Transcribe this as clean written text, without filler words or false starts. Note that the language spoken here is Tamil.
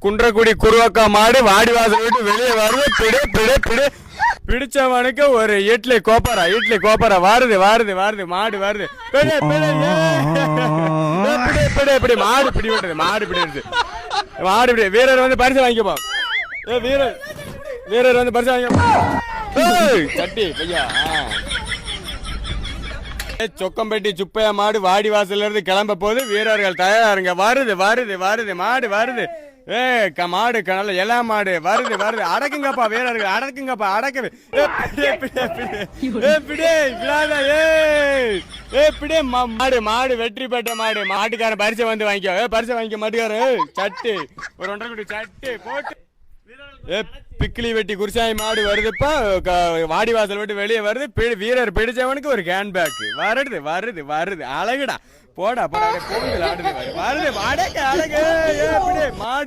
குன்றக்குடி குருவக்கா மாடு வாடி வாசல் விட்டு வெளியே வருது. பிடி பிடி பிடி பிடிச்சவனுக்கு ஒரு இட்லி கோப்பரா வருது வருது வருது மாடு வருது. பிடி பிடி பிடி பிடி மாடு பிடி விடுறது மாடு பிடி வீரர் வந்து பரிசு வாங்கிப்பா. வீரர் வந்து பரிசு வாங்கிப்பா. சட்டி பையா சொக்கம்பட்டி சுப்பையா மாடு வாடி வாசல்ல இருந்து கிளம்ப போது வீரர்கள் தயாருங்க. வருது வருது வருது மாடு வருது. மாடு நல்ல எல்லா மாடு வருது வருது. அடக்குங்கப்பா வீரர்கள் அடக்குங்கப்பா அடக்குது. மாடு மாடு வெற்றி பெற்ற மாடு. மாட்டுக்காரன் பரிசை வந்து வாங்கிக்கோ. பரிசை வாங்கிக்க மாட்டுக்காரு. சட்டு ஒரு 1.5 குட்டி சட்டு போட்டு பிக்கிலி வெட்டி குருசாமி மாடு வருதுப்பா. வாடி வாசல் விட்டு வெளியே வருது. வீரர் பிடிச்சவனுக்கு ஒரு கேன் பேக் வருது வருது வருது. அழகுடா போடா போடா போகுது ஆடுது வருது அடக்கு அடகு மாடு.